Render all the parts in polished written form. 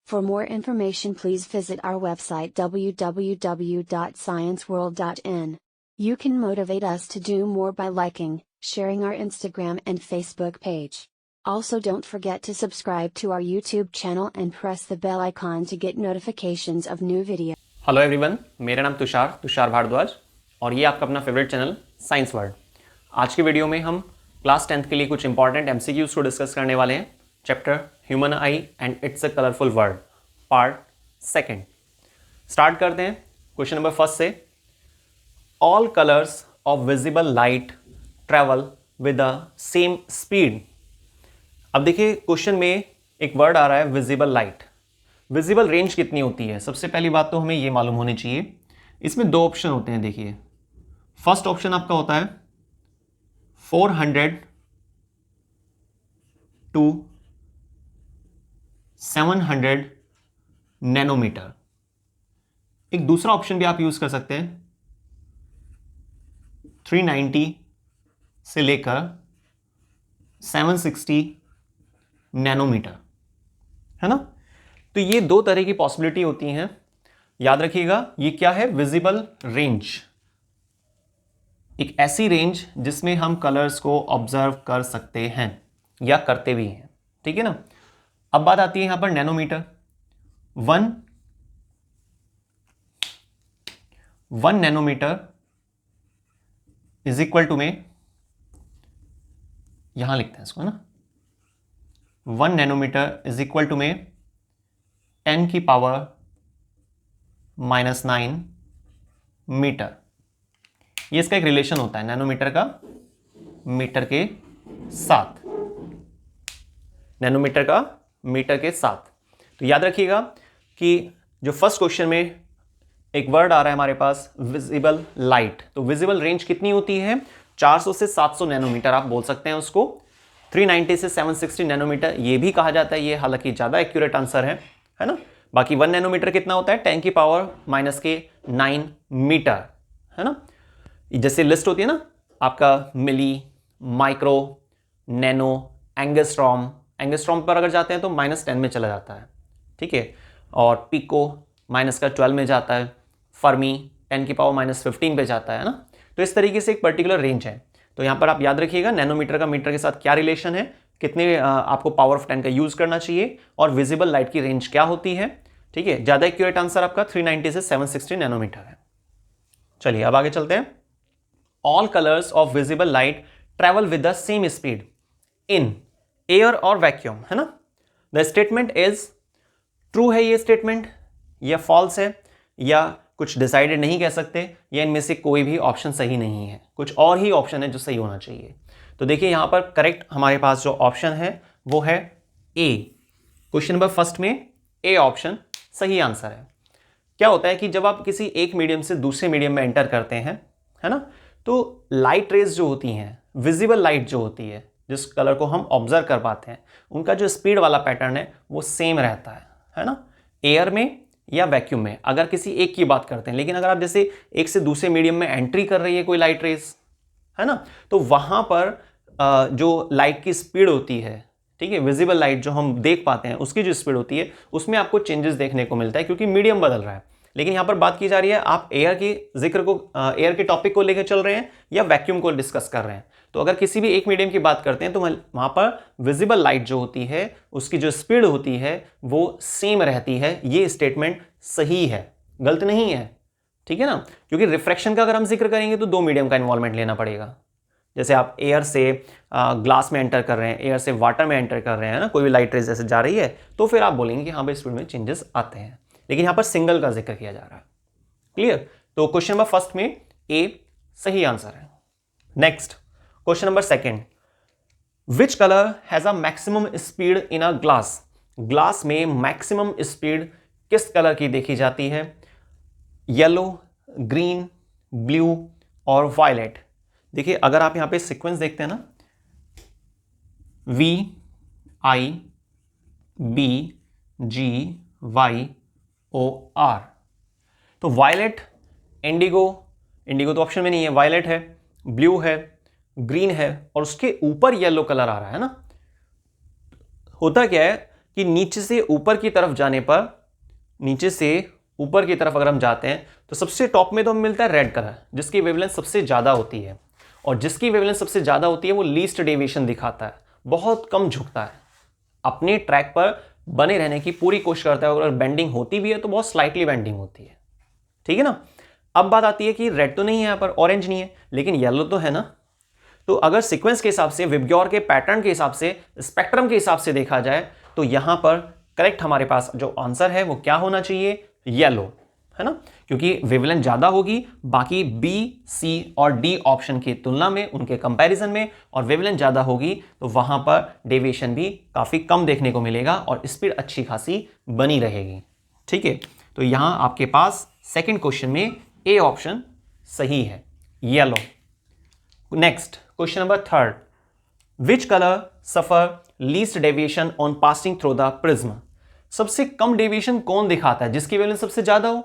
For more information, please visit our website www.scienceworld.in. You can motivate us to do more by liking, sharing our Instagram and Facebook page. Also, don't forget to subscribe to our YouTube channel and press the bell icon to get notifications of new videos. Hello everyone, मेरा नाम तुषार भारद्वाज और ये आपका अपना favourite channel science world. आज के video में हम क्लास 10th के लिए कुछ इंपॉर्टेंट एमसीक्यूज को डिस्कस करने वाले हैं। Chapter human I and it's a colourful world, part second. Start करते हैं क्वेश्चन नंबर फर्स्ट से। All colours of visible light travel with the same speed. अब देखिए क्वेश्चन में एक वर्ड आ रहा है विजिबल लाइट। विजिबल रेंज कितनी होती है? सबसे पहली बात तो हमें ये मालूम होनी चाहिए। इसमें दो ऑप्शन होते हैं। देखिए, फर्स्ट ऑप्शन आपका होता है 400 टू 700 नैनोमीटर। एक दूसरा ऑप्शन भी आप यूज कर सकते हैं 390 से लेकर 760 नैनोमीटर, है ना। तो ये दो तरह की पॉसिबिलिटी होती हैं। याद रखिएगा, ये क्या है? विजिबल रेंज, एक ऐसी रेंज जिसमें हम कलर्स को ऑब्जर्व कर सकते हैं या करते भी हैं, ठीक है ना। अब बात आती है यहां पर nanometre. One nanometre is equal to में, यहां लिखते हैं इसको, है ना। 1 नैनोमीटर इज इक्वल टू में 10 की पावर -9 मीटर। ये इसका एक रिलेशन होता है नैनोमीटर का मीटर के साथ, नैनोमीटर का मीटर के साथ। तो याद रखिएगा कि जो फर्स्ट क्वेश्चन में एक वर्ड आ रहा है हमारे पास विजिबल लाइट, तो विजिबल रेंज कितनी होती है? 400 से 700 नैनोमीटर आप बोल सकते हैं उसको। 390 से 760 नैनोमीटर ये भी कहा जाता है। ये हालांकि ज्यादा एक्यूरेट आंसर है ना। बाकी 1 नैनोमीटर कितना होता है? 10 की पावर -9 मीटर, है ना। जैसे लिस्ट होती है ना आपका, मिली, माइक्रो, नैनो, एंगस्ट्रॉम। एंगस्ट्रॉम पर अगर जाते हैं तो -10 में चला जाता है, ठीक है। और पिको -12 में जाता है। फर्मी 10 की पावर -15 पे जाता है ना। तो इस तरीके से एक पर्टिकुलर रेंज है। तो यहां पर आप याद रखिएगा नैनोमीटर का मीटर के साथ क्या रिलेशन है, कितने आपको पावर ऑफ 10 का यूज करना चाहिए, और विजिबल लाइट की रेंज क्या होती है, ठीक है। ज्यादा एक्यूरेट आंसर आपका 390 से 760 नैनोमीटर है। चलिए अब आगे चलते हैं। All colours of visible light travel with the same speed in air और वैक्यूम, है ना। द स्टेटमेंट इज ट्रू है ये स्टेटमेंट, या फॉल्स है, या कुछ डिसाइडेड नहीं कह सकते, या इनमें से कोई भी ऑप्शन सही नहीं है। कुछ और ही ऑप्शन है जो सही होना चाहिए। तो देखिए यहां पर करेक्ट हमारे पास जो ऑप्शन है वो है ए। क्वेश्चन नंबर फर्स्ट में ए ऑप्शन सही आंसर है। क्या होता है कि जब आप किसी एक मीडियम से दूसरे मीडियम में एंटर करते हैं, है ना, तो लाइट रेज जो होती हैं, विजिबल लाइट जो होती है, जिस कलर को हम ऑब्जर्व कर पाते हैं, उनका जो स्पीड वाला पैटर्न है वो सेम रहता है ना। एयर में या वैक्यूम में अगर किसी एक की बात करते हैं, लेकिन अगर आप जैसे एक से दूसरे मीडियम में एंट्री कर रही है कोई लाइट रेज, है ना, तो वहां पर जो लाइट की स्पीड होती है, ठीक है, विजिबल लाइट जो हम देख पाते हैं उसकी जो स्पीड होती है उसमें आपको चेंजेस देखने को मिलता है, क्योंकि मीडियम बदल रहा है। लेकिन यहां पर बात की जा रही है, आप एयर की जिक्र को, एयर के टॉपिक को लेकर चल रहे हैं या वैक्यूम को डिस्कस कर रहे हैं। तो अगर किसी भी एक मीडियम की बात करते हैं तो वहां पर विजिबल लाइट जो होती है उसकी जो स्पीड होती है वो सेम रहती है। ये स्टेटमेंट सही है, गलत नहीं है, ठीक है ना। क्योंकि रिफ्रैक्शन का अगर हम जिक्र करेंगे तो दो मीडियम का इन्वॉल्वमेंट लेना पड़ेगा। जैसे आप एयर से ग्लास में एंटर कर रहे हैं, एयर से वाटर में एंटर कर रहे हैं ना, कोई भी लाइट रेज जैसे जा रही है, तो फिर आप बोलेंगे कि हाँ भाई स्पीड में चेंजेस आते हैं। लेकिन यहां पर सिंगल का जिक्र किया जा रहा है। क्लियर? तो क्वेश्चन नंबर फर्स्ट में ए सही आंसर है। Next question number second, which colour has a maximum speed in a glass. Glass में मैक्सिमम स्पीड किस कलर की देखी जाती है? येलो, ग्रीन, ब्लू और वायलेट। देखिए अगर आप यहां पे सीक्वेंस देखते हैं ना, V I B G Y O R, तो वायलेट, इंडिगो, इंडिगो तो ऑप्शन में नहीं है, वायलेट है, ब्लू है, ग्रीन है, और उसके ऊपर येलो कलर आ रहा है ना। होता क्या है कि नीचे से ऊपर की तरफ जाने पर, नीचे से ऊपर की तरफ अगर हम जाते हैं तो सबसे टॉप में तो हमें मिलता है रेड कलर, जिसकी वेवलेंथ सबसे ज़्यादा होती है, और जिसकी वेवलेंथ सबसे ज़्यादा होती है वो लीस्ट डेविएशन दिखाता है, बहुत कम झुकता है, अपने ट्रैक पर बने रहने की पूरी कोशिश करता है, अगर बेंडिंग होती भी है तो बहुत स्लाइटली बेंडिंग होती है। ठीक है ना। अब बात आती है कि रेड तो नहीं है यहाँ पर, ऑरेंज नहीं है, लेकिन येलो तो है ना। तो अगर सीक्वेंस के हिसाब से, विबग्योर के पैटर्न के हिसाब से, स्पेक्ट्रम के हिसाब से देखा जाए तो यहां पर करेक्ट हमारे पास जो आंसर है वो क्या होना चाहिए, येलो, है ना, क्योंकि वेवलेंथ ज्यादा होगी बाकी बी, सी और डी ऑप्शन की तुलना में, उनके कंपैरिजन में, और वेवलेंथ ज्यादा होगी तो वहां पर डेविएशन भी काफी कम देखने को मिलेगा और स्पीड अच्छी खासी बनी रहेगी। ठीक है, तो यहां आपके पास सेकंड क्वेश्चन में ए ऑप्शन सही है, yellow. Next question number third, which colour suffer least deviation on passing through the prism. सबसे कम डेविएशन कौन दिखाता है, जिसकी वेवलेंथ सबसे ज्यादा हो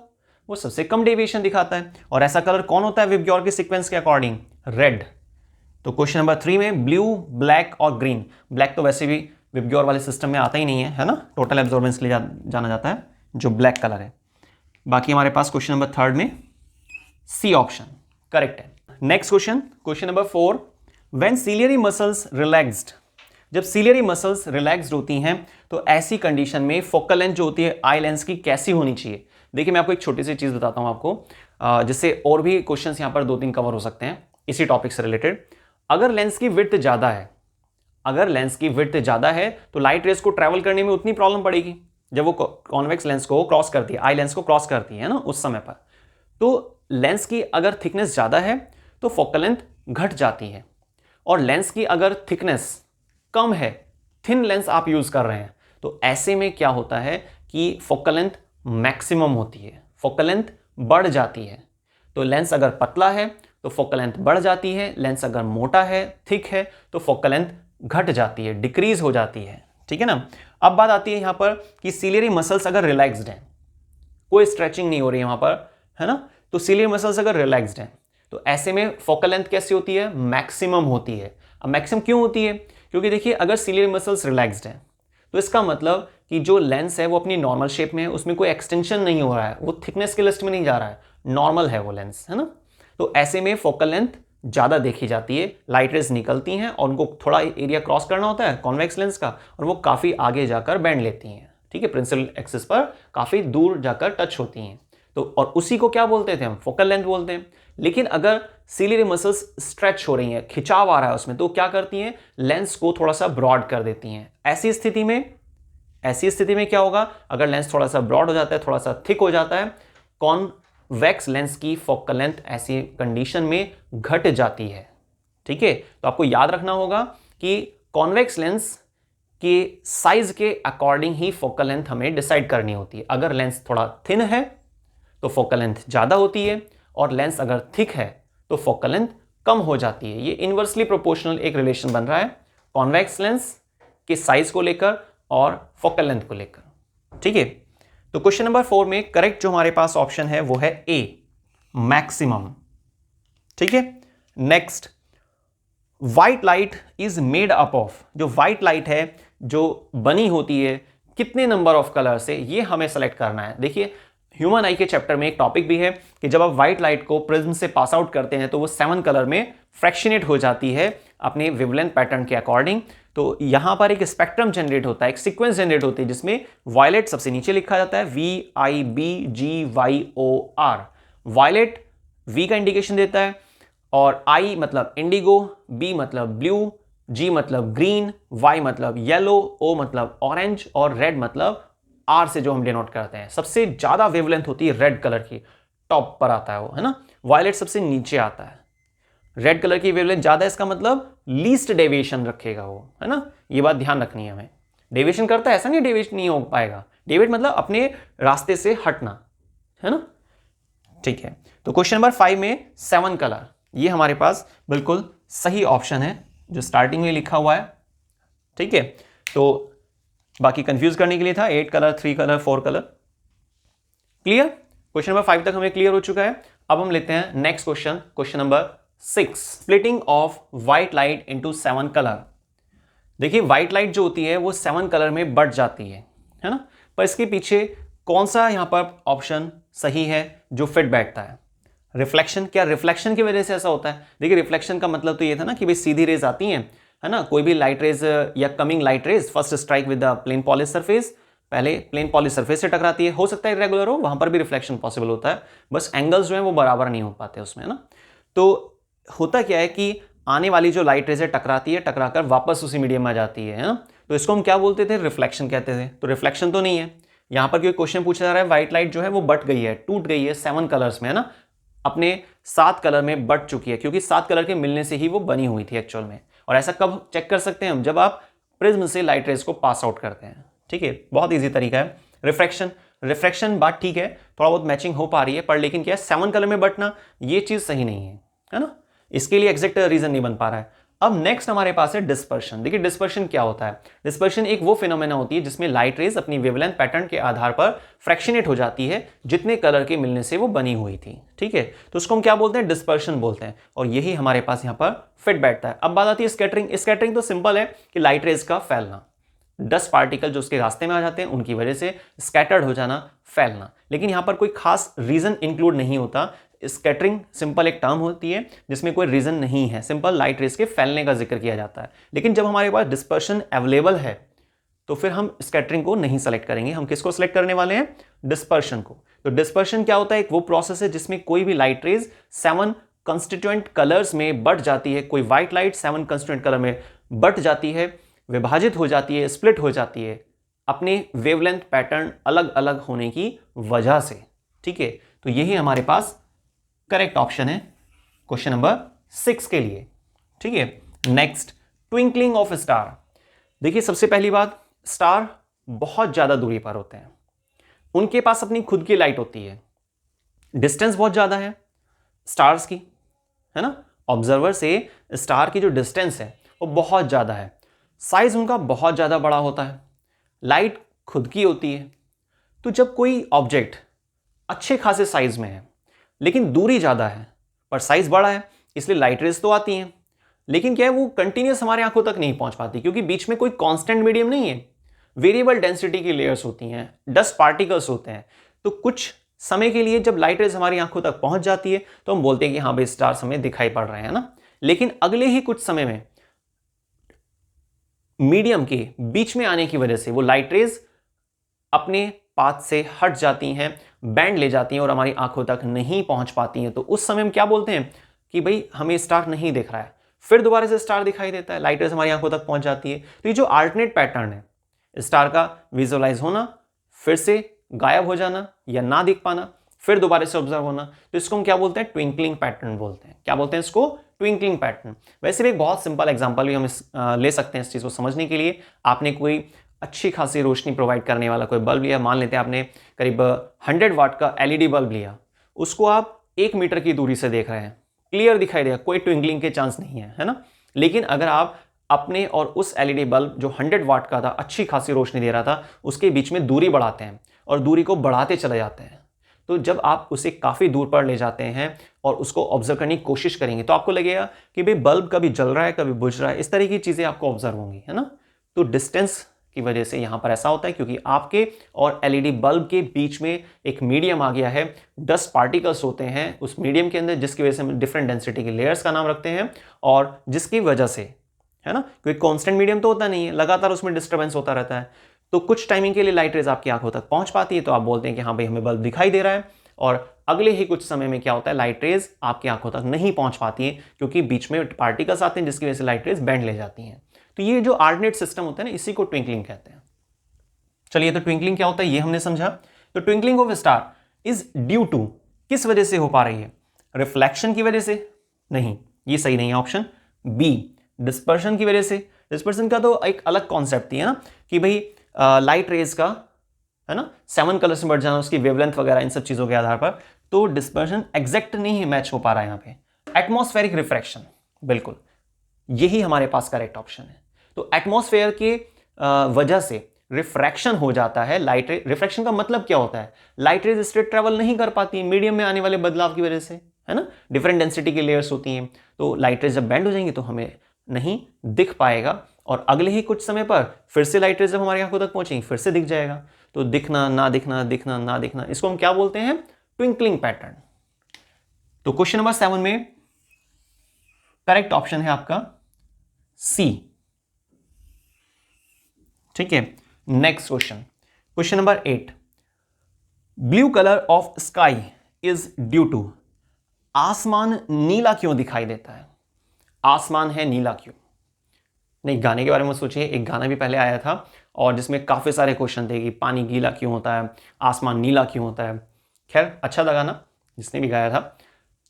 वो सबसे कम डेविएशन दिखाता है, और ऐसा कलर कौन होता है विबग्योर के सीक्वेंस के अकॉर्डिंग, रेड। तो क्वेश्चन नंबर 3 में ब्लू, ब्लैक और ग्रीन। ब्लैक तो वैसे भी विबग्योर वाले सिस्टम में आता ही नहीं है ना, टोटल एब्जॉर्बेंस के लिए जाना जाता है जो ब्लैक कलर है। बाकी हमारे पास क्वेश्चन नंबर थर्ड में सी ऑप्शन करेक्ट है। Next question, question number 4, when ciliary muscles relaxed. जब सिलियरी मसल्स रिलैक्स्ड होती हैं तो ऐसी कंडीशन में फोकल लेंथ जो होती है आई लेंस की कैसी होनी चाहिए। देखिए मैं आपको एक छोटी सी चीज बताता हूं आपको, जिससे और भी क्वेश्चंस यहां पर 2-3 कवर हो सकते हैं इसी टॉपिक से रिलेटेड। अगर लेंस की विड्थ ज्यादा है, अगर लेंस की विड्थ ज्यादा है तो लाइट रेज को ट्रैवल करने में उतनी प्रॉब्लम पड़ेगी जब वो कॉन्वेक्स लेंस को क्रॉस करती है, आई लेंस को क्रॉस करती है ना उस समय पर। तो लेंस की अगर थिकनेस ज्यादा है तो फोकल लेंथ घट जाती है, और लेंस की अगर थिकनेस कम है, थिन लेंस आप यूज कर रहे हैं, तो ऐसे में क्या होता है कि फोकल लेंथ मैक्सिमम होती है, फोकल लेंथ बढ़ जाती है। तो लेंस अगर पतला है तो फोकल लेंथ बढ़ जाती है, लेंस अगर मोटा है, थिक है, तो फोकल लेंथ घट जाती है, डिक्रीज हो जाती है। ठीक है ना। अब बात आती है यहां पर कि सिलियरी मसल्स अगर रिलैक्स्ड हैं, कोई स्ट्रेचिंग नहीं हो रही है वहां पर, है ना, तो सिलियरी मसल्स अगर रिलैक्स्ड हैं तो ऐसे में फोकल लेंथ कैसी होती है, मैक्सिमम होती है। अब मैक्सिमम क्यों होती है, क्योंकि देखिए अगर सिलियरी मसल्स रिलैक्स्ड हैं तो इसका मतलब कि जो लेंस है वो अपनी नॉर्मल शेप में है, उसमें कोई एक्सटेंशन नहीं हो रहा है, वो थिकनेस के लिस्ट में नहीं जा रहा है, नॉर्मल है वो लेंस, है ना। तो ऐसे में फोकल लेंथ ज्यादा देखी जाती है, लाइट रेज निकलती हैं और उनको थोड़ा एरिया क्रॉस करना होता है कॉन्वेक्स लेंस का, और वो काफी आगे जाकर बैंड लेती हैं। ठीक है, प्रिंसिपल एक्सिस पर काफी दूर जाकर टच होती हैं, तो और उसी को क्या बोलते थे हम, फोकल लेंथ बोलते हैं। लेकिन अगर सिलियरी मसल्स स्ट्रेच हो रही हैं, खिंचाव आ रहा है उसमें, तो क्या करती हैं, लेंस को थोड़ा सा ब्रॉड कर देती हैं। ऐसी स्थिति में क्या होगा, अगर लेंस थोड़ा सा ब्रॉड हो जाता है, थोड़ा सा थिक हो जाता है, कॉन्वेक्स लेंस की फोकल लेंथ ऐसी कंडीशन में घट जाती है। ठीक है, तो आपको याद रखना होगा कि कॉन्वेक्स लेंस के साइज के अकॉर्डिंग ही फोकल लेंथ हमें डिसाइड करनी होती है। अगर लेंस थोड़ा थिन है तो फोकल लेंथ ज्यादा होती है, और लेंस अगर थिक है तो फोकल लेंथ कम हो जाती है। ये इनवर्सली प्रोपोर्शनल एक रिलेशन बन रहा है कॉन्वेक्स लेंस के साइज को लेकर और फोकल लेंथ को लेकर। ठीक है, तो क्वेश्चन नंबर 4 में करेक्ट जो हमारे पास ऑप्शन है वो है ए, मैक्सिमम। ठीक है, next, white light is made up of. जो व्हाइट लाइट है जो बनी होती है कितने नंबर ऑफ कलर से, ये हमें सेलेक्ट करना है। देखिए ह्यूमन आई के चैप्टर में एक टॉपिक भी है कि जब आप व्हाइट लाइट को प्रिज्म से पास आउट करते हैं तो वो 7 कलर में फ्रैक्शनेट हो जाती है अपने वेवलेंथ पैटर्न के अकॉर्डिंग। तो यहां पर एक स्पेक्ट्रम जनरेट होता है, एक सीक्वेंस जनरेट होती है जिसमें वायलेट सबसे नीचे लिखा जाता है, VIBGYOR। वायलेट V का इंडिकेशन देता है, और I मतलब इंडिगो, B मतलब ब्लू, G मतलब ग्रीन, Y मतलब येलो, O मतलब ऑरेंज, और रेड मतलब R से जो हम डिनोट करते हैं। सबसे ज्यादा वेवलेंथ होती है रेड कलर की, टॉप पर आता है वो, है ना। वायलेट सबसे नीचे आता है, रेड कलर की वेवलेंथ ज्यादा है, इसका मतलब लीस्ट डेविएशन रखेगा वो, है ना। ये बात ध्यान रखनी है हमें। डेविएशन करता है ऐसा नहीं डेविएशन नहीं हो पाएगा, डेविएट मतलब अपने रास्ते से हटना, है ना। ठीक है, तो क्वेश्चन नंबर 5 में 7 कलर, ये हमारे पास बिल्कुल सही ऑप्शन है जो स्टार्टिंग में लिखा हुआ है। ठीक है, तो बाकी कंफ्यूज करने के लिए था 8 colour, 3 colour, 4 colour. Clear, question number 5 तक हमें क्लियर हो चुका है। अब हम लेते हैं next question, question number 6, splitting of white light into 7 colour. देखिए व्हाइट लाइट जो होती है वो 7 कलर में बढ़ जाती है। है ना। पर इसके पीछे कौन सा यहाँ पर ऑप्शन सही है जो फिट बैठता है? रिफ्लेक्शन। क्या रिफ्लेक्शन की वजह से ऐसा होता है? देखिए रिफ्लेक्शन का मतलब तो ये था ना कि भाई सीधी रेज आती हैं, है ना, कोई भी लाइट रेज या coming light rays first strike with the plane polish surface, पहले प्लेन पॉलिश सरफेस से टकराती है। हो सकता है इरेगुलर हो, वहां पर भी रिफ्लेक्शन पॉसिबल होता है, बस एंगल्स जो है वो बराबर नहीं हो पाते उसमें, है ना। तो होता क्या है कि आने वाली जो लाइट रेज है टकराती है, टकराकर वापस उसी मीडियम में आ जाती है ना। तो इसको हम क्या बोलते थे? रिफ्लेक्शन कहते थे। तो रिफ्लेक्शन तो नहीं है। यहां पर कोई क्वेश्चन पूछा जा रहा है, व्हाइट लाइट जो है वो बट गई है, टूट गई है 7 कलर्स में, है ना, अपने 7 कलर में बट चुकी है, क्योंकि 7 कलर के मिलने से ही वो बनी हुई थी एक्चुअल में। और ऐसा कब चेक कर सकते हैं हम? जब आप प्रिज्म से लाइट रेज को पास आउट करते हैं। ठीक है, बहुत ईजी तरीका है। रिफ्रैक्शन बात ठीक है, थोड़ा बहुत मैचिंग हो पा रही है, पर लेकिन क्या है 7 कलर में बटना ये चीज सही नहीं है ना। इसके लिए एग्जैक्ट रीजन नहीं बन पा रहा है। अब नेक्स्ट हमारे पास है डिस्पर्शन। देखिए डिस्पर्शन क्या होता है? डिस्पर्शन एक वो फिनोमेना होती है जिसमें लाइट रेज अपनी वेवलेंथ पैटर्न के आधार पर फ्रैक्शनेट हो जाती है जितने कलर के मिलने से वो बनी हुई थी। ठीक है, तो उसको हम क्या बोलते हैं? डिस्पर्शन बोलते हैं। और यही हमारे पास यहां पर फिट बैठता है। अब बात आती है स्कैटरिंग। स्कैटरिंग तो सिंपल है कि लाइट रेज का फैलना, डस्ट पार्टिकल जो उसके रास्ते में आ जाते हैं उनकी वजह से स्कैटर्ड हो जाना, फैलना। लेकिन यहां पर कोई खास रीजन इंक्लूड नहीं होता। स्कैटरिंग सिंपल एक टर्म होती है जिसमें कोई रीजन नहीं है, सिंपल लाइट रेज के फैलने का जिक्र किया जाता है। लेकिन जब हमारे पास डिस्पर्शन अवेलेबल है तो फिर हम स्कैटरिंग को नहीं सेलेक्ट करेंगे। हम किसको सेलेक्ट करने वाले हैं? डिस्पर्शन को। तो डिस्पर्शन क्या होता है? एक वो प्रोसेस है जिसमें कोई भी लाइट रेज 7 कंस्टिट्यूएंट कलर्स में बट जाती है। कोई व्हाइट लाइट 7 कंस्टिट्यूएंट कलर में बट जाती है, विभाजित हो जाती है, स्प्लिट हो जाती है अपने वेवलेंथ पैटर्न अलग अलग होने की वजह से। ठीक है, तो यही हमारे पास करेक्ट ऑप्शन है क्वेश्चन नंबर 6 के लिए। ठीक है, नेक्स्ट, ट्विंकलिंग ऑफ स्टार। देखिए सबसे पहली बात, स्टार बहुत ज्यादा दूरी पर होते हैं, उनके पास अपनी खुद की लाइट होती है, डिस्टेंस बहुत ज्यादा है स्टार्स की, है ना। ऑब्जर्वर से स्टार की जो डिस्टेंस है वो बहुत ज्यादा है, साइज उनका बहुत ज्यादा बड़ा होता है, लाइट खुद की होती है। तो जब कोई ऑब्जेक्ट अच्छे खासे साइज में है लेकिन दूरी ज्यादा है पर साइज बड़ा है, इसलिए लाइट रेज तो आती हैं, लेकिन क्या है वो कंटिन्यूस हमारे आंखों तक नहीं पहुंच पाती, क्योंकि बीच में कोई कांस्टेंट मीडियम नहीं है, वेरिएबल डेंसिटी की लेयर्स होती हैं, डस्ट पार्टिकल्स होते हैं। तो कुछ समय के लिए जब लाइट रेज हमारी आंखों तक पहुंच जाती है तो हम बोलते हैं कि हाँ भाई स्टार्स हमें दिखाई पड़ रहे हैं ना। लेकिन अगले ही कुछ समय में मीडियम के बीच में आने की वजह से वो लाइट रेज अपने पाथ से हट जाती हैं, बैंड ले जाती हैं और हमारी आंखों तक नहीं पहुंच पाती हैं। तो उस समय हम क्या बोलते हैं कि भाई हमें स्टार नहीं दिख रहा है, फिर दोबारा से स्टार दिखाई देता है, लाइट रेज हमारी आंखों तक पहुंच जाती है। तो ये जो अल्टरनेट पैटर्न है, स्टार का विजुअलाइज होना, फिर से गायब हो जाना या ना दिख पाना, फिर दोबारा से ऑब्जर्व होना, तो इसको हम क्या बोलते हैं? ट्विंकलिंग पैटर्न बोलते हैं। क्या बोलते हैं इसको? Twinkling pattern. वैसे भी एक बहुत सिंपल एग्जांपल भी हम ले सकते हैं इस चीज को समझने के लिए। आपने कोई अच्छी खासी रोशनी प्रोवाइड करने वाला कोई बल्ब लिया, मान लेते हैं आपने करीब 100 वाट का एलईडी बल्ब लिया, उसको आप 1 मीटर की दूरी से देख रहे हैं, क्लियर दिखाई देगा, कोई ट्विंकलिंग के चांस नहीं है ना। लेकिन अगर आप अपने और उस एलईडी बल्ब जो 100 वाट का था, अच्छी खासी रोशनी दे रहा था, उसके बीच में दूरी बढ़ाते हैं और दूरी को बढ़ाते चले जाते हैं, तो जब आप उसे काफी दूर पर ले जाते हैं और उसको ऑब्जर्व करने की कोशिश करेंगे तो आपको लगेगा कि भाई बल्ब कभी जल रहा है कभी बुझ रहा है, इस तरह की चीजें आपको ऑब्जर्व होंगी, है ना। तो डिस्टेंस की वजह से यहां पर ऐसा होता है क्योंकि आपके और एलईडी बल्ब के बीच में एक मीडियम आ गया है, डस्ट पार्टिकल्स होते हैं उस मीडियम के अंदर, जिसकी वजह से हम डिफरेंट डेंसिटी के लेयर्स का नाम रखते हैं, और जिसकी वजह से, है ना, क्योंकि कांस्टेंट मीडियम तो होता नहीं है, लगातार उसमें डिस्टर्बेंस होता रहता है, तो कुछ टाइमिंग के लिए लाइट रेज आपकी आंखों तक पहुंच पाती है, तो आप बोलते हैं कि हाँ भाई हमें बल्ब दिखाई दे रहा है। और अगले ही कुछ समय में क्या होता है, लाइट रेज आपकी आंखों तक नहीं पहुंच पाती है क्योंकि बीच में पार्टिकल्स आते हैं जिसकी वजह से लाइट रेज बैंड ले जाती हैं। तो ये जो अल्टरनेट सिस्टम होता है ना, इसी को ट्विंकलिंग कहते हैं। चलिए, तो ट्विंकलिंग क्या होता है ये हमने समझा। तो twinkling of star is due to, किस वजह से हो पा रही है? रिफ्लेक्शन की वजह से? नहीं, ये सही नहीं है ऑप्शन बी, डिस्पर्शन की वजह से। डिस्पर्शन का तो एक अलग कॉन्सेप्ट है ना कि भाई लाइट रेज का, है ना, 7 कलर्स में बढ़ जाना, उसकी वेवलेंथ वगैरह, इन सब चीजों के आधार पर। तो डिस्पर्शन एग्जैक्ट नहीं मैच हो पा रहा है यहाँ पे। एटमॉस्फेरिक रिफ्रैक्शन, बिल्कुल यही हमारे पास करेक्ट ऑप्शन है। तो एटमॉस्फेयर के वजह से रिफ्रैक्शन हो जाता है लाइट रे। रिफ्रैक्शन का मतलब क्या होता है? लाइट रेज स्ट्रेट ट्रेवल नहीं कर पाती मीडियम में आने वाले बदलाव की वजह से, है ना, डिफरेंट डेंसिटी की लेयर्स होती हैं, तो लाइट रेज जब बैंड हो जाएंगी तो हमें नहीं दिख पाएगा और अगले ही कुछ समय पर फिर से लाइट रेज जब हमारी आंखों तक पहुंचेंगी फिर से दिख जाएगा। तो दिखना ना दिखना, दिखना ना दिखना, इसको हम क्या बोलते हैं? Twinkling pattern. तो क्वेश्चन नंबर 7 में करेक्ट ऑप्शन है आपका सी। ठीक है, next question, question number 8, blue colour of sky is due to, आसमान नीला क्यों दिखाई देता है? आसमान है नीला क्यों? नहीं, गाने के बारे में सोचिए, एक गाना भी पहले आया था और जिसमें काफी सारे क्वेश्चन थे कि पानी गीला क्यों होता है, आसमान नीला क्यों होता है। खैर, अच्छा था गाना, जिसने भी गाया था।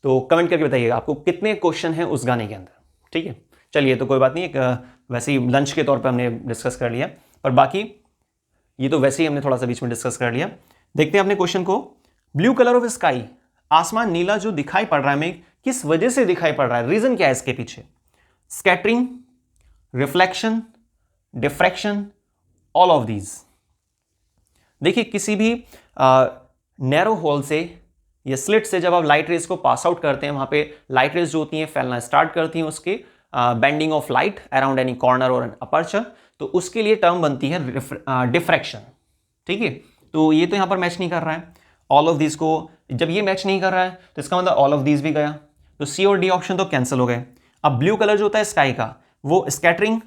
तो कमेंट करके बताइएगा आपको कितने क्वेश्चन हैं उस गाने के अंदर। ठीक है, चलिए, तो कोई बात नहीं, एक वैसे ही लंच के तौर पर हमने डिस्कस कर लिया, और बाकी ये तो वैसे ही हमने थोड़ा सा बीच में डिस्कस कर लिया। देखते हैं अपने क्वेश्चन को। ब्लू कलर ऑफ स्काई, आसमान नीला जो दिखाई पड़ रहा है हमें, किस वजह से दिखाई पड़ रहा है? रीजन क्या है इसके पीछे? Scattering, reflection, diffraction, all of these. देखिए, किसी भी नैरो होल से या स्लिट से जब आप लाइट रेज को पास आउट करते हैं, वहां पे लाइट रेज जो होती हैं फैलना स्टार्ट करती हैं, उसके bending of light around any corner और एन अपर्चर, तो उसके लिए टर्म बनती है डिफ्रैक्शन। ठीक है, तो ये तो यहां पर मैच नहीं कर रहा है। ऑल ऑफ दीज को जब ये मैच नहीं कर रहा है तो इसका मतलब ऑल ऑफ दीज भी गया, तो सी और डी ऑप्शन तो कैंसिल हो गए। अब ब्लू कलर जो होता है स्काई का, वो स्कैटरिंग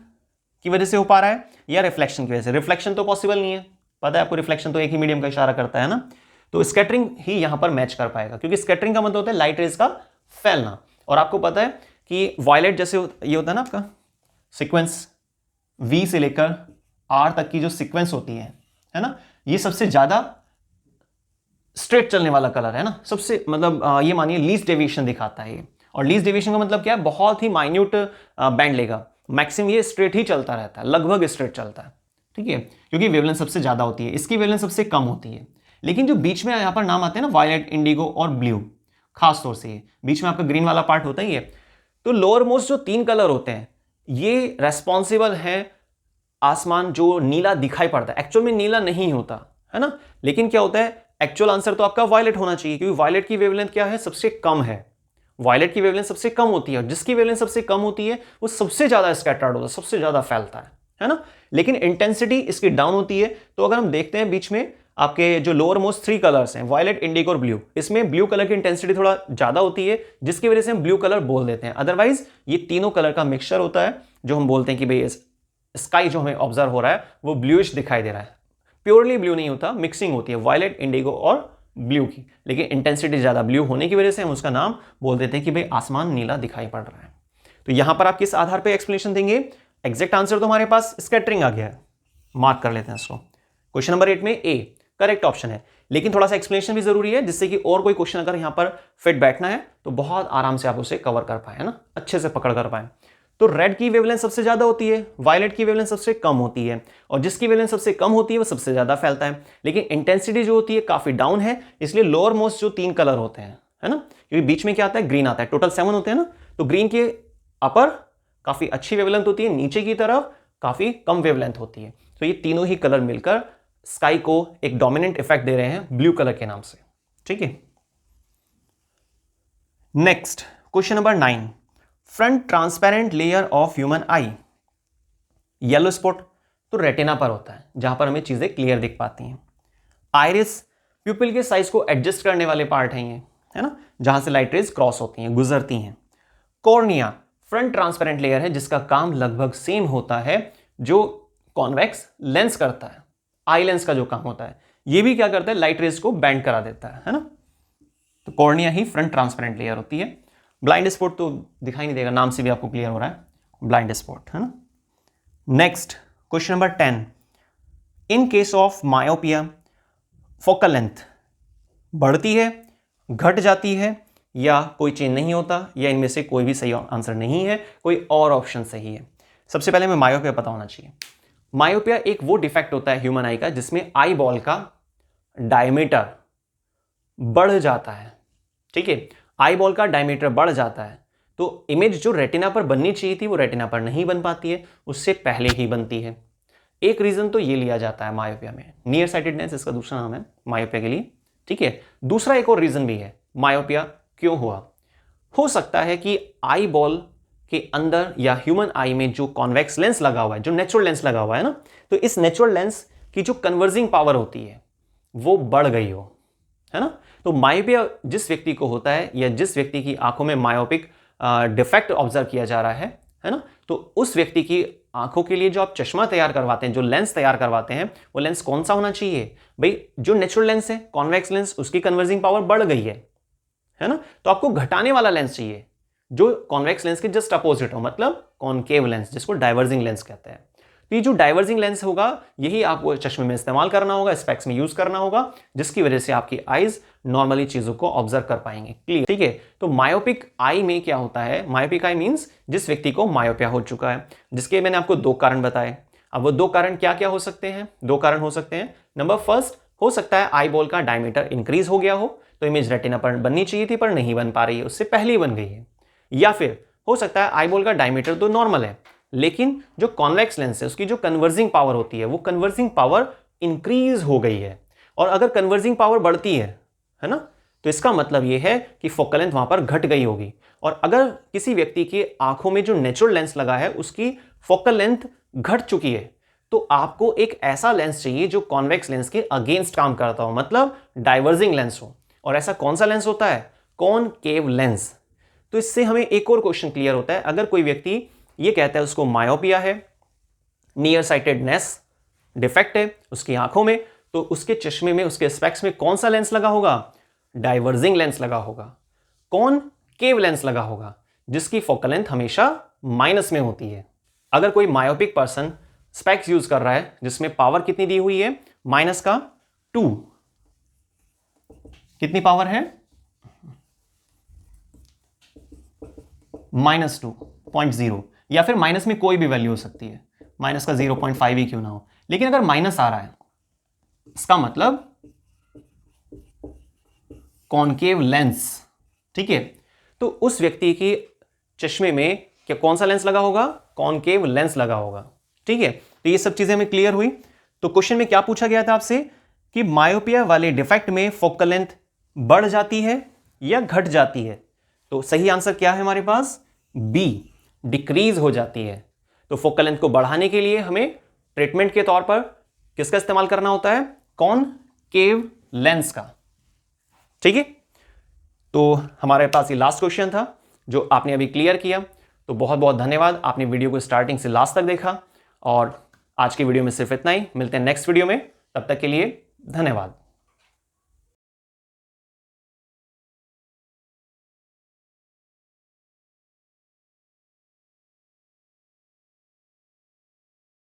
की वजह से हो पा रहा है या रिफ्लेक्शन की वजह से? रिफ्लेक्शन तो पॉसिबल नहीं है, पता है आपको, रिफ्लेक्शन तो एक ही मीडियम का इशारा करता है ना। तो स्कैटरिंग ही यहां पर मैच कर पाएगा, क्योंकि स्कैटरिंग का मतलब होता है लाइट रेज का फैलना। और आपको पता है कि वायलेट जैसे ये होता है ना आपका सीक्वेंस, वी से लेकर आर तक की जो सीक्वेंस होती है ना, ये सबसे ज्यादा स्ट्रेट चलने वाला कलर है ना, सबसे मतलब ये मानिए लीस्ट डेविएशन दिखाता है ये। और लीस्ट डेविएशन का मतलब क्या है? बहुत ही माइन्यूट बैंड लेगा, मैक्सिमम ये स्ट्रेट ही चलता रहता है, लगभग स्ट्रेट चलता है। ठीक है, क्योंकि वेवलेंथ सबसे ज्यादा होती है, इसकी वेवलेंथ सबसे कम होती है। लेकिन जो बीच में यहां पर नाम आते हैं ना, वायलेट, इंडिगो और ब्लू, खास तौर से बीच में आपका ग्रीन वाला पार्ट होता ही है। तो लोअर मोस्ट जो 3 कलर होते हैं, ये रेस्पॉन्सिबल है आसमान जो नीला दिखाई पड़ता है। एक्चुअल में नीला नहीं होता है ना, लेकिन क्या होता है, एक्चुअल आंसर तो आपका वायलेट होना चाहिए, क्योंकि वायलेट की वेवलेंथ क्या है? सबसे कम है। वायलेट की वेवलेंथ सबसे कम होती है, और जिसकी वेवलेंथ सबसे कम होती है वो सबसे ज्यादा स्कैटर्ड होता है, सबसे ज्यादा फैलता है ना। लेकिन इंटेंसिटी इसकी डाउन होती है। तो अगर हम देखते हैं बीच में आपके जो लोअर मोस्ट 3 कलर्स हैं, वायलेट, इंडिगो और ब्लू, इसमें ब्लू कलर की इंटेंसिटी थोड़ा ज्यादा होती है, जिसकी वजह से हम ब्लू कलर बोल देते हैं। अदरवाइज ये तीनों कलर का मिक्सचर होता है, जो हम बोलते हैं कि भाई स्काई जो हमें ऑब्जर्व हो रहा है वो ब्लूइश दिखाई दे रहा है। प्योरली ब्लू नहीं होता, मिक्सिंग होती है वायलेट, इंडिगो और ब्लू की, लेकिन इंटेंसिटी ज्यादा ब्लू होने की वजह से हम उसका नाम बोल देते हैं कि भाई आसमान नीला दिखाई पड़ रहा है। तो यहां पर आप किस आधार पर एक्सप्लेनेशन देंगे? एग्जैक्ट आंसर तो हमारे पास स्कैटरिंग आ गया है, मार्क कर लेते हैं इसको। क्वेश्चन नंबर 8 में ए करेक्ट ऑप्शन है, लेकिन थोड़ा सा एक्सप्लेनेशन भी जरूरी है, जिससे कि और कोई क्वेश्चन अगर यहां पर फिट बैठना है तो बहुत आराम से आप उसे कवर कर पाए, है ना, अच्छे से पकड़ कर पाए। तो रेड की वेवलेंथ सबसे ज्यादा होती है, वायलेट की वेवलेंथ सबसे कम होती है, और जिसकी वेवलेंथ सबसे कम होती है वो सबसे ज्यादा फैलता है। लेकिन इंटेंसिटी जो होती है काफी डाउन है, इसलिए लोअर मोस्ट जो 3 कलर होते हैं, है ना, क्योंकि बीच में क्या आता है? ग्रीन आता है। टोटल 7 होते हैं ना, तो ग्रीन के अपर काफी अच्छी वेवलेंथ होती है, नीचे की तरफ काफी कम वेवलेंथ होती है। तो ये तीनों ही कलर मिलकर स्काई को एक डोमिनेंट इफेक्ट दे रहे हैं ब्लू कलर के नाम से। ठीक है, next question number 9, front transparent layer of human I. Yellow spot तो रेटिना पर होता है, जहां पर हमें चीजें क्लियर दिख पाती हैं। आइरिस प्यूपिल के साइज को एडजस्ट करने वाले पार्ट हैं ये, है ना, जहां से लाइट रेज क्रॉस होती हैं, गुजरती हैं। कॉर्निया फ्रंट ट्रांसपेरेंट लेयर है, जिसका काम लगभग सेम होता है जो कॉन्वेक्स लेंस करता है, आई लेंस का जो काम होता है, ये भी क्या करता है? लाइट रेज को बेंड करा देता है ना। तो कॉर्निया ही फ्रंट ट्रांसपेरेंट लेयर होती है। ब्लाइंड स्पॉट तो दिखाई नहीं देगा, नाम से भी आपको क्लियर हो रहा है, ब्लाइंड स्पॉट, है ना। Next question number 10, in case of myopia focal length बढ़ती है, घट जाती है, या कोई चेंज नहीं होता, या इनमें से कोई भी सही आंसर नहीं है, कोई और ऑप्शन सही है? सबसे पहले हमें मायोपिया पता होना चाहिए। मायोपिया एक वो डिफेक्ट होता है ह्यूमन आई का जिसमें आई बॉल का डायमीटर बढ़ जाता है। ठीक है, आई बॉल का डायमीटर बढ़ जाता है, तो इमेज जो रेटिना पर बननी चाहिए थी वो रेटिना पर नहीं बन पाती है, उससे पहले ही बनती है। एक रीजन तो ये लिया जाता है मायोपिया में, नियर साइटेडनेस इसका दूसरा नाम है मायोपिया के लिए। ठीक है, दूसरा एक और रीजन भी है मायोपिया क्यों हुआ। हो सकता है कि आई बॉल के अंदर या ह्यूमन आई में जो कॉन्वेक्स लेंस लगा हुआ है, जो नेचुरल लेंस लगा हुआ है ना, तो इस नेचुरल लेंस की जो कन्वर्जिंग पावर होती है वो बढ़ गई हो, है ना। तो मायोपिया जिस व्यक्ति को होता है या जिस व्यक्ति की आंखों में मायोपिक डिफेक्ट ऑब्जर्व किया जा रहा है ना, तो उस व्यक्ति की आंखों के लिए जो आप चश्मा तैयार करवाते हैं, जो लेंस तैयार करवाते हैं, वो लेंस कौन सा होना चाहिए भाई? जो नेचुरल लेंस है, कॉन्वेक्स लेंस, उसकी कन्वर्जिंग पावर बढ़ गई है ना, तो आपको घटाने वाला लेंस चाहिए जो कॉन्वेक्स लेंस के जस्ट अपोजिट हो, मतलब कॉनकेव लेंस, जिसको डाइवर्जिंग लेंस कहते हैं। तो ये जो डाइवर्जिंग लेंस होगा यही आपको चश्मे में इस्तेमाल करना होगा, स्पेक्स में यूज करना होगा, जिसकी वजह से आपकी आईज नॉर्मली चीजों को ऑब्जर्व कर पाएंगे। क्लियर? ठीक है। तो मायोपिक आई में क्या होता है? मायोपिक आई मींस जिस व्यक्ति को मायोपिया हो चुका है, जिसके मैंने आपको 2 कारण बताए। अब वो 2 कारण क्या क्या हो सकते हैं? 2 कारण हो सकते हैं। नंबर फर्स्ट, हो सकता है आई बॉल का डायमीटर इंक्रीज हो गया हो, तो इमेज रेटिना पर बननी चाहिए थी पर नहीं बन पा रही है, उससे पहले ही बन गई है। या फिर हो सकता है आई बॉल का डायमीटर तो नॉर्मल है, लेकिन जो कॉन्वेक्स लेंस है उसकी जो कन्वर्जिंग पावर होती है वो कन्वर्जिंग पावर इंक्रीज हो गई है। और अगर कन्वर्जिंग पावर बढ़ती है ना, तो इसका मतलब यह है कि फोकल लेंथ वहां पर घट गई होगी। और अगर किसी व्यक्ति की आंखों में जो नेचुरल लेंस लगा है उसकी फोकल लेंथ घट चुकी है, तो आपको एक ऐसा लेंस चाहिए जो कॉन्वेक्स लेंस के अगेंस्ट काम करता हो, मतलब डाइवर्जिंग लेंस हो। और ऐसा कौन सा लेंस होता है? Concave lens. तो इससे हमें एक और क्वेश्चन क्लियर होता है। अगर कोई व्यक्ति ये कहता है उसको मायोपिया है, नियर साइटेडनेस डिफेक्ट है उसकी आंखों में, तो उसके चश्मे में, उसके स्पेक्स में कौन सा लेंस लगा होगा? डाइवर्जिंग लेंस लगा होगा, कॉनकेव लेंस लगा होगा, जिसकी फोकल लेंथ हमेशा माइनस में होती है। अगर कोई मायोपिक पर्सन स्पेक्स यूज कर रहा है जिसमें पावर कितनी दी हुई है? -2। कितनी पावर है? -2.0, या फिर माइनस में कोई भी वैल्यू हो सकती है, माइनस का 0.5 ही क्यों ना हो। लेकिन अगर माइनस आ रहा है, इसका मतलब कॉनकेव लेंस। ठीक है। तो उस व्यक्ति के चश्मे में क्या कौन सा लेंस लगा होगा? कॉनकेव लेंस लगा होगा। ठीक है। तो ये सब चीजें हमें क्लियर हुई। तो क्वेश्चन में क्या पूछा गया था आपसे कि मायोपिया वाले डिफेक्ट में फोकल लेंथ बढ़ जाती है या घट जाती है? तो सही आंसर क्या है हमारे पास? बी, डिक्रीज हो जाती है। तो फोकल लेंथ को बढ़ाने के लिए हमें ट्रीटमेंट के तौर पर किसका इस्तेमाल करना होता है? कॉनकेव लेंस का। ठीक है। तो हमारे पास ये लास्ट क्वेश्चन था जो आपने अभी क्लियर किया। तो बहुत बहुत धन्यवाद, आपने वीडियो को स्टार्टिंग से लास्ट तक देखा। और आज की वीडियो में सिर्फ इतना ही। मिलते हैं नेक्स्ट वीडियो में, तब तक के लिए धन्यवाद।